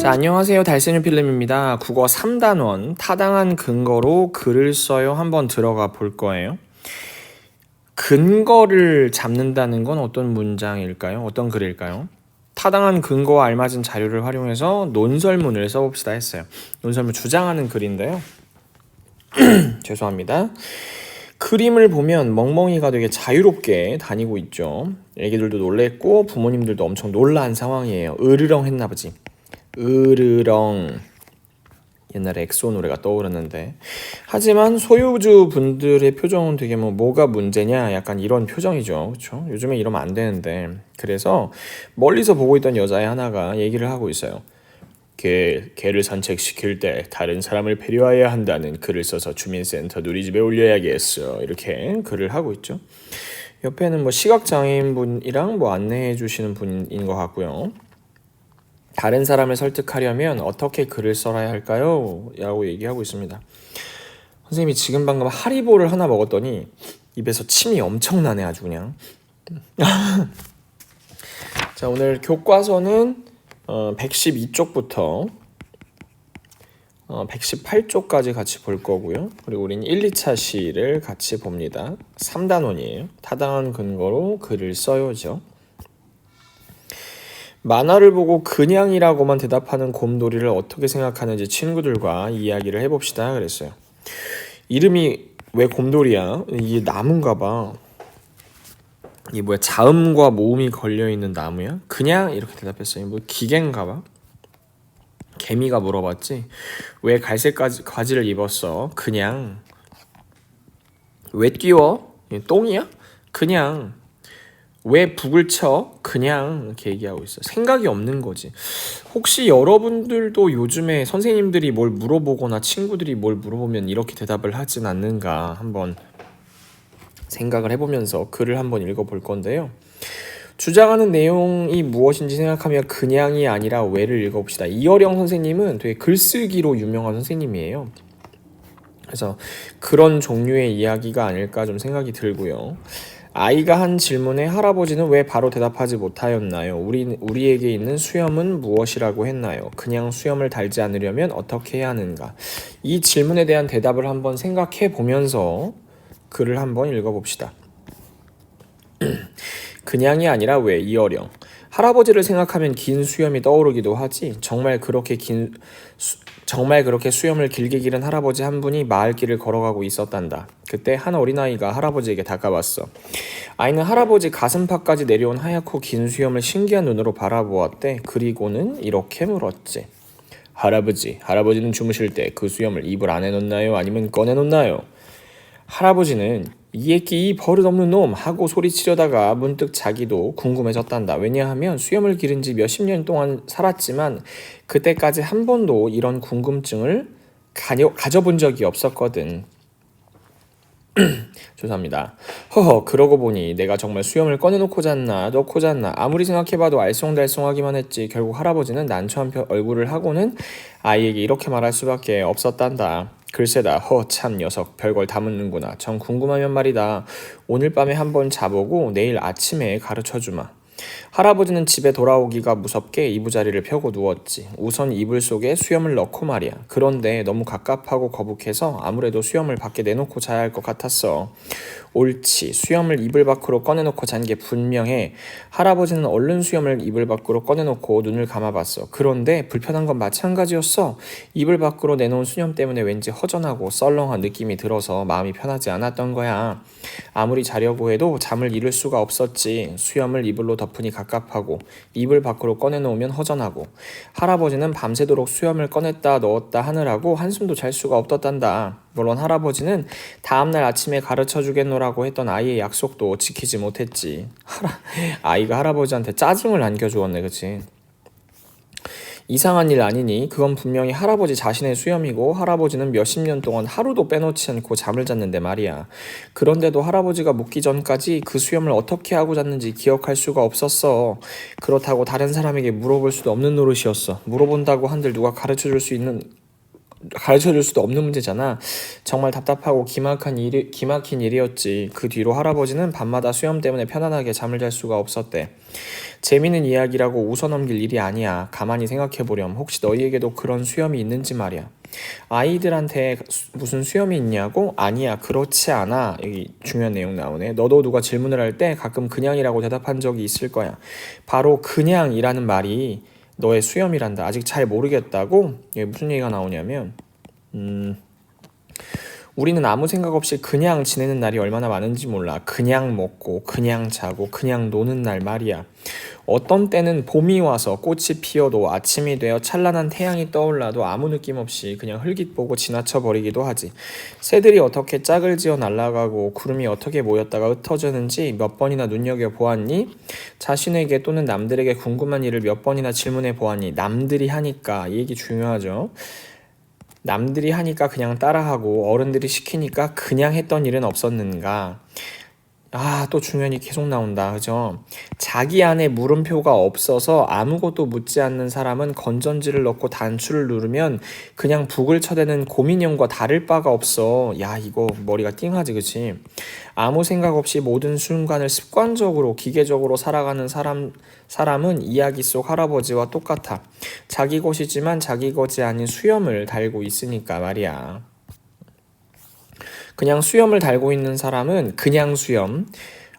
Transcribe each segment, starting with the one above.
자, 안녕하세요. 달세뇨 필름입니다. 국어 3단원 타당한 근거로 글을 써요. 한번 들어가 볼 거예요. 근거를 잡는다는 건 어떤 문장일까요? 어떤 글일까요? 타당한 근거와 알맞은 자료를 활용해서 논설문을 써봅시다 했어요. 논설문 주장하는 글인데요. 죄송합니다. 그림을 보면 멍멍이가 되게 자유롭게 다니고 있죠. 애기들도 놀랬고 부모님들도 엄청 놀란 상황이에요. 으르렁 했나 보지. 으르렁. 옛날에 엑소 노래가 떠오르는데, 하지만 소유주 분들의 표정은 되게 뭐가 문제냐 약간 이런 표정이죠. 그렇죠? 요즘에 이러면 안 되는데, 그래서 멀리서 보고 있던 여자애 하나가 얘기를 하고 있어요. 개를 산책시킬 때 다른 사람을 배려해야 한다는 글을 써서 주민센터 누리집에 올려야겠어, 이렇게 글을 하고 있죠. 옆에는 시각장애인 분이랑 안내해 주시는 분인 것 같고요. 다른 사람을 설득하려면 어떻게 글을 써야 할까요? 라고 얘기하고 있습니다. 선생님이 지금 방금 하리보를 하나 먹었더니 입에서 침이 엄청나네, 아주 그냥. 자, 오늘 교과서는 112쪽부터 118쪽까지 같이 볼 거고요. 그리고 우린 1, 2차 시를 같이 봅니다. 3단원이에요. 타당한 근거로 글을 써요죠. 만화를 보고 그냥이라고만 대답하는 곰돌이를 어떻게 생각하는지 친구들과 이야기를 해봅시다 그랬어요. 이름이 왜 곰돌이야? 이게 나무인가 봐. 이게 뭐야? 자음과 모음이 걸려있는 나무야? 그냥 이렇게 대답했어요. 기계인가 봐. 개미가 물어봤지. 왜 갈색 가지를 입었어? 그냥. 왜 뛰어? 똥이야? 그냥. 왜 북을 쳐? 그냥 이렇게 얘기하고 있어. 생각이 없는 거지. 혹시 여러분들도 요즘에 선생님들이 뭘 물어보거나 친구들이 뭘 물어보면 이렇게 대답을 하진 않는가 한번 생각을 해보면서 글을 한번 읽어볼 건데요. 주장하는 내용이 무엇인지 생각하며 그냥이 아니라 왜를 읽어봅시다. 이어령 선생님은 되게 글쓰기로 유명한 선생님이에요. 그래서 그런 종류의 이야기가 아닐까 좀 생각이 들고요. 아이가 한 질문에 할아버지는 왜 바로 대답하지 못하였나요? 우리에게 있는 수염은 무엇이라고 했나요? 그냥 수염을 달지 않으려면 어떻게 해야 하는가? 이 질문에 대한 대답을 한번 생각해 보면서 글을 한번 읽어봅시다. 그냥이 아니라 왜? 이어령. 할아버지를 생각하면 긴 수염이 떠오르기도 하지. 정말 그렇게 수염을 길게 기른 할아버지 한 분이 마을길을 걸어가고 있었단다. 그때 한 어린아이가 할아버지에게 다가왔어. 아이는 할아버지 가슴팍까지 내려온 하얗고 긴 수염을 신기한 눈으로 바라보았대. 그리고는 이렇게 물었지. 할아버지는 주무실 때 그 수염을 이불 안에 넣나요? 아니면 꺼내 놓나요? 할아버지는 이 버릇없는 놈 하고 소리치려다가 문득 자기도 궁금해졌단다. 왜냐하면 수염을 기른 지 몇십 년 동안 살았지만 그때까지 한 번도 이런 궁금증을 가져본 적이 없었거든. 죄송합니다. 그러고 보니 내가 정말 수염을 꺼내놓고 잤나 넣고 잤나 아무리 생각해봐도 알쏭달쏭하기만 했지. 결국 할아버지는 난처한 얼굴을 하고는 아이에게 이렇게 말할 수밖에 없었단다. 글쎄다. 참 녀석 별걸 다 묻는구나. 정 궁금하면 말이다. 오늘 밤에 한번 자보고 내일 아침에 가르쳐주마. 할아버지는 집에 돌아오기가 무섭게 이부자리를 펴고 누웠지. 우선 이불 속에 수염을 넣고 말이야. 그런데 너무 갑갑하고 거북해서 아무래도 수염을 밖에 내놓고 자야 할 것 같았어. 옳지. 수염을 이불 밖으로 꺼내놓고 잔 게 분명해. 할아버지는 얼른 수염을 이불 밖으로 꺼내놓고 눈을 감아봤어. 그런데 불편한 건 마찬가지였어. 이불 밖으로 내놓은 수염 때문에 왠지 허전하고 썰렁한 느낌이 들어서 마음이 편하지 않았던 거야. 아무리 자려고 해도 잠을 이룰 수가 없었지. 수염을 이불로 덮으니 갑갑하고 이불 밖으로 꺼내놓으면 허전하고. 할아버지는 밤새도록 수염을 꺼냈다 넣었다 하느라고 한숨도 잘 수가 없었단다. 물론 할아버지는 다음날 아침에 가르쳐주겠노라고 했던 아이의 약속도 지키지 못했지. 아이가 할아버지한테 짜증을 안겨주었네, 그치? 이상한 일 아니니? 그건 분명히 할아버지 자신의 수염이고 할아버지는 몇십 년 동안 하루도 빼놓지 않고 잠을 잤는데 말이야. 그런데도 할아버지가 묵기 전까지 그 수염을 어떻게 하고 잤는지 기억할 수가 없었어. 그렇다고 다른 사람에게 물어볼 수도 없는 노릇이었어. 물어본다고 한들 누가 가르쳐줄 수 있는 가르쳐줄 수도 없는 문제잖아. 정말 답답하고 기막힌 일이었지. 그 뒤로 할아버지는 밤마다 수염 때문에 편안하게 잠을 잘 수가 없었대. 재미있는 이야기라고 웃어넘길 일이 아니야. 가만히 생각해보렴. 혹시 너희에게도 그런 수염이 있는지 말이야. 아이들한테 무슨 수염이 있냐고? 아니야, 그렇지 않아. 여기 중요한 내용 나오네. 너도 누가 질문을 할 때 가끔 그냥이라고 대답한 적이 있을 거야. 바로 그냥이라는 말이 너의 수염이란다. 아직 잘 모르겠다고? 여기 무슨 얘기가 나오냐면 우리는 아무 생각 없이 그냥 지내는 날이 얼마나 많은지 몰라. 그냥 먹고 그냥 자고 그냥 노는 날 말이야. 어떤 때는 봄이 와서 꽃이 피어도 아침이 되어 찬란한 태양이 떠올라도 아무 느낌 없이 그냥 흘깃 보고 지나쳐 버리기도 하지. 새들이 어떻게 짝을 지어 날아가고 구름이 어떻게 모였다가 흩어지는지 몇 번이나 눈여겨보았니? 자신에게 또는 남들에게 궁금한 일을 몇 번이나 질문해 보았니? 남들이 하니까, 이 얘기 중요하죠. 남들이 하니까 그냥 따라하고 어른들이 시키니까 그냥 했던 일은 없었는가? 또 중요한 게 계속 나온다. 그죠? 자기 안에 물음표가 없어서 아무것도 묻지 않는 사람은 건전지를 넣고 단추를 누르면 그냥 북을 쳐대는 곰인형과 다를 바가 없어. 야, 이거 머리가 띵하지, 그치? 아무 생각 없이 모든 순간을 습관적으로 기계적으로 살아가는 사람은 이야기 속 할아버지와 똑같아. 자기 것이지만 자기 것이 아닌 수염을 달고 있으니까 말이야. 그냥 수염을 달고 있는 사람은 그냥 수염.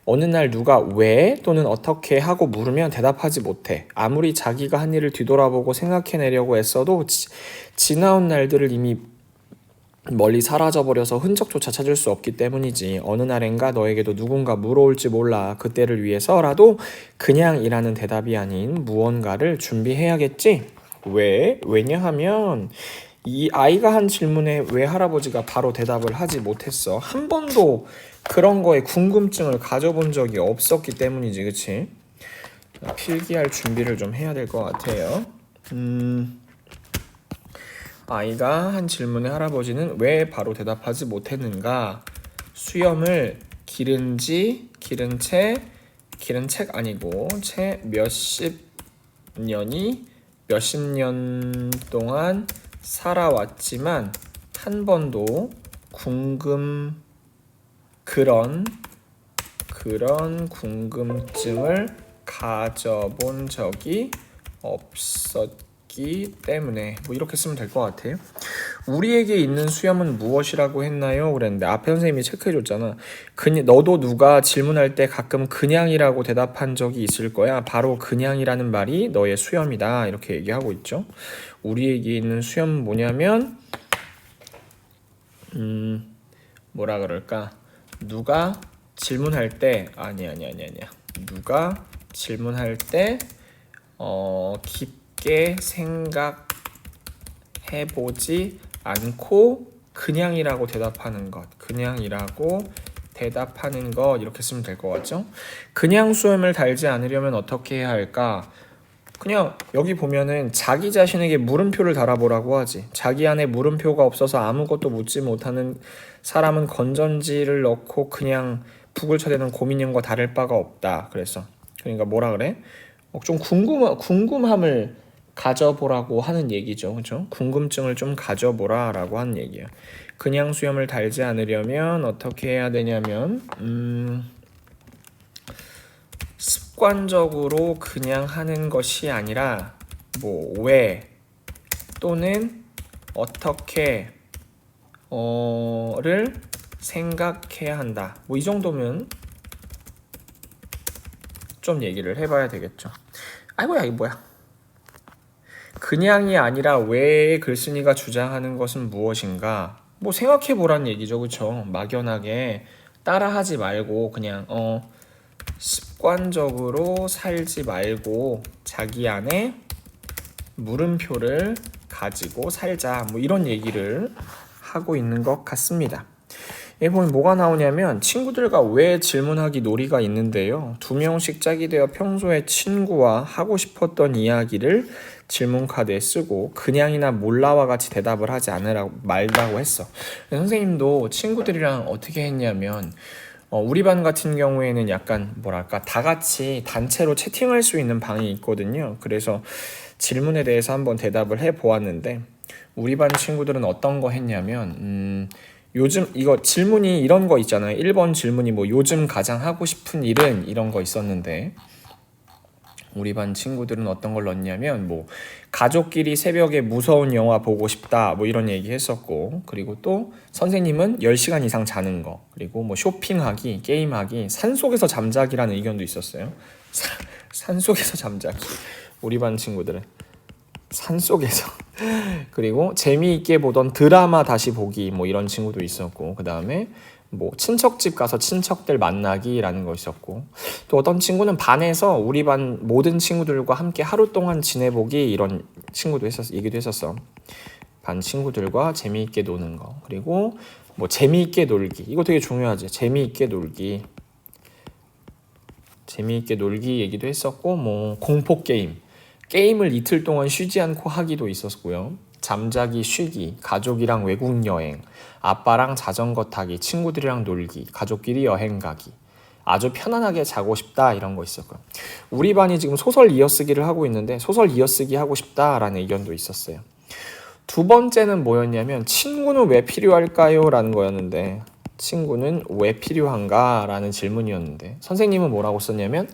어느 날 누가 왜 또는 어떻게 하고 물으면 대답하지 못해. 아무리 자기가 한 일을 뒤돌아보고 생각해내려고 애써도 지나온 날들을 이미 멀리 사라져버려서 흔적조차 찾을 수 없기 때문이지. 어느 날엔가 너에게도 누군가 물어올지 몰라. 그때를 위해서라도 그냥이라는 대답이 아닌 무언가를 준비해야겠지. 왜? 왜냐하면 이 아이가 한 질문에 왜 할아버지가 바로 대답을 하지 못했어? 한 번도 그런 거에 궁금증을 가져본 적이 없었기 때문이지, 그치? 필기할 준비를 좀 해야 될 것 같아요. 아이가 한 질문에 할아버지는 왜 바로 대답하지 못했는가? 수염을 기른 책 아니고 채 몇십 년 동안 살아왔지만 한 번도 그런 궁금증을 가져본 적이 없었기 때문에 이렇게 쓰면 될 것 같아요. 우리에게 있는 수염은 무엇이라고 했나요? 그랬는데 앞에 선생님이 체크해줬잖아. 너도 누가 질문할 때 가끔 그냥이라고 대답한 적이 있을 거야. 바로 그냥이라는 말이 너의 수염이다. 이렇게 얘기하고 있죠. 우리에게 있는 수염은 뭐냐면 뭐라 그럴까? 누가 질문할 때 누가 질문할 때 깊게 생각해보지 않고 그냥이라고 대답하는 것. 이렇게 쓰면 될 것 같죠? 그냥 수염을 달지 않으려면 어떻게 해야 할까? 그냥 여기 보면은 자기 자신에게 물음표를 달아보라고 하지. 자기 안에 물음표가 없어서 아무것도 묻지 못하는 사람은 건전지를 넣고 그냥 북을 쳐대는 곰인형과 다를 바가 없다. 그러니까 뭐라 그래? 좀 궁금함을 가져보라고 하는 얘기죠. 그렇죠? 궁금증을 좀 가져보라라고 하는 얘기예요. 그냥 수염을 달지 않으려면 어떻게 해야 되냐면 습관적으로 그냥 하는 것이 아니라 왜 또는 어떻게 를 생각해야 한다. 이 정도면 좀 얘기를 해봐야 되겠죠. 아이고야, 이게 뭐야? 그냥이 아니라 왜 글쓴이가 주장하는 것은 무엇인가? 생각해보란 얘기죠, 그쵸? 막연하게 따라하지 말고 그냥 습관적으로 살지 말고 자기 안에 물음표를 가지고 살자. 이런 얘기를 하고 있는 것 같습니다. 여기 보면 뭐가 나오냐면 친구들과 왜 질문하기 놀이가 있는데요. 2명씩 짝이 되어 평소에 친구와 하고 싶었던 이야기를 질문 카드에 쓰고 그냥이나 몰라와 같이 대답을 하지 말라고 했어. 선생님도 친구들이랑 어떻게 했냐면 우리 반 같은 경우에는 약간 다 같이 단체로 채팅할 수 있는 방이 있거든요. 그래서 질문에 대해서 한번 대답을 해보았는데 우리 반 친구들은 어떤 거 했냐면 요즘 이거 질문이 이런 거 있잖아요. 1번 질문이 뭐 요즘 가장 하고 싶은 일은 이런 거 있었는데 우리 반 친구들은 어떤 걸 넣었냐면 뭐 가족끼리 새벽에 무서운 영화 보고 싶다 뭐 이런 얘기 했었고, 그리고 또 선생님은 10시간 이상 자는 거, 그리고 뭐 쇼핑하기, 게임하기, 산속에서 잠자기라는 의견도 있었어요. 산속에서 잠자기. 우리 반 친구들은 산속에서 그리고 재미있게 보던 드라마 다시 보기 뭐 이런 친구도 있었고, 그 다음에 뭐 친척집 가서 친척들 만나기라는 거 있었고, 또 어떤 친구는 반에서 우리 반 모든 친구들과 함께 하루 동안 지내보기 이런 친구도 얘기도 했었어. 반 친구들과 재미있게 노는 거, 그리고 뭐 재미있게 놀기, 이거 되게 중요하지. 재미있게 놀기 얘기도 했었고, 뭐 공포 게임을 이틀 동안 쉬지 않고 하기도 있었고요. 잠자기, 쉬기, 가족이랑 외국 여행, 아빠랑 자전거 타기, 친구들이랑 놀기, 가족끼리 여행 가기, 아주 편안하게 자고 싶다 이런 거 있었고요. 우리 반이 지금 소설 이어쓰기를 하고 있는데 소설 이어쓰기 하고 싶다라는 의견도 있었어요. 두 번째는 뭐였냐면 친구는 왜 필요할까요? 라는 거였는데, 친구는 왜 필요한가? 라는 질문이었는데 선생님은 뭐라고 썼냐면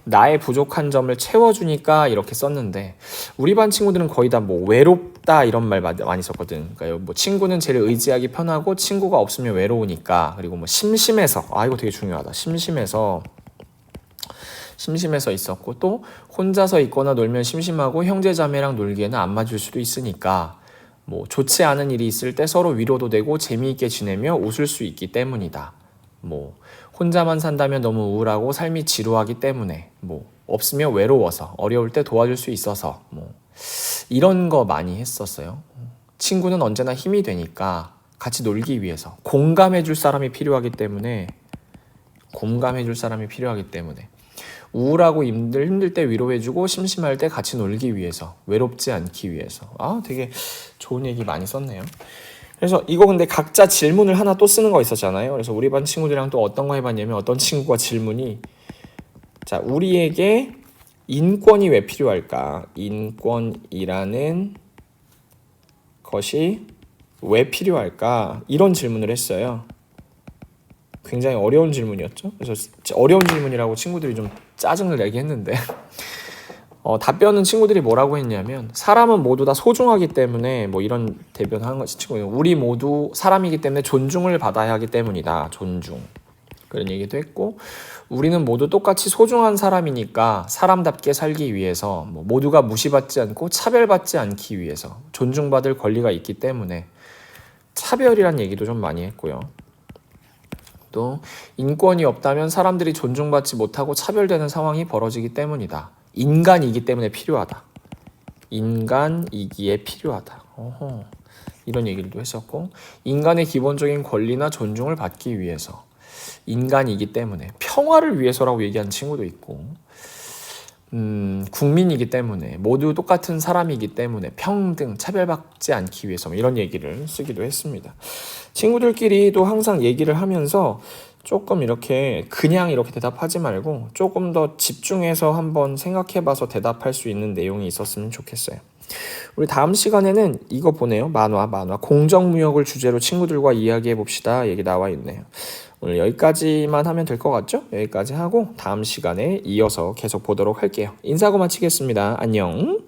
나의 부족한 점을 채워주니까 이렇게 썼는데, 우리 반 친구들은 거의 다 뭐 외롭다 이런 말 많이 썼거든. 그러니까 뭐 친구는 제일 의지하기 편하고 친구가 없으면 외로우니까, 그리고 뭐 심심해서, 이거 되게 중요하다. 심심해서 있었고, 또 혼자서 있거나 놀면 심심하고 형제자매랑 놀기에는 안 맞을 수도 있으니까, 뭐 좋지 않은 일이 있을 때 서로 위로도 되고 재미있게 지내며 웃을 수 있기 때문이다. 뭐 혼자만 산다면 너무 우울하고 삶이 지루하기 때문에, 뭐 없으면 외로워서, 어려울 때 도와줄 수 있어서, 뭐 이런 거 많이 했었어요. 친구는 언제나 힘이 되니까 같이 놀기 위해서 공감해줄 사람이 필요하기 때문에 우울하고 힘들 때 위로해주고 심심할 때 같이 놀기 위해서, 외롭지 않기 위해서. 되게 좋은 얘기 많이 썼네요. 그래서 이거 근데 각자 질문을 하나 또 쓰는 거 있었잖아요. 그래서 우리 반 친구들이랑 또 어떤 거 해봤냐면, 어떤 친구가 질문이, 자, 우리에게 인권이 왜 필요할까? 인권이라는 것이 왜 필요할까? 이런 질문을 했어요. 굉장히 어려운 질문이었죠. 그래서 어려운 질문이라고 친구들이 좀 짜증을 내게 했는데 답변은 친구들이 뭐라고 했냐면, 사람은 모두 다 소중하기 때문에, 뭐 이런 대변하는 것이 친구예요. 우리 모두 사람이기 때문에 존중을 받아야 하기 때문이다. 존중. 그런 얘기도 했고, 우리는 모두 똑같이 소중한 사람이니까 사람답게 살기 위해서, 뭐 모두가 무시받지 않고 차별받지 않기 위해서 존중받을 권리가 있기 때문에, 차별이란 얘기도 좀 많이 했고요. 또 인권이 없다면 사람들이 존중받지 못하고 차별되는 상황이 벌어지기 때문이다. 인간이기 때문에 필요하다. 인간이기에 필요하다. 이런 얘기도 했었고, 인간의 기본적인 권리나 존중을 받기 위해서, 인간이기 때문에, 평화를 위해서라고 얘기하는 친구도 있고, 국민이기 때문에, 모두 똑같은 사람이기 때문에 평등, 차별받지 않기 위해서, 이런 얘기를 쓰기도 했습니다. 친구들끼리도 항상 얘기를 하면서 조금 그냥 이렇게 대답하지 말고 조금 더 집중해서 한번 생각해봐서 대답할 수 있는 내용이 있었으면 좋겠어요. 우리 다음 시간에는 이거 보네요. 만화 공정무역을 주제로 친구들과 이야기해봅시다 얘기 나와 있네요. 오늘 여기까지만 하면 될 것 같죠? 여기까지 하고 다음 시간에 이어서 계속 보도록 할게요. 인사하고 마치겠습니다. 안녕.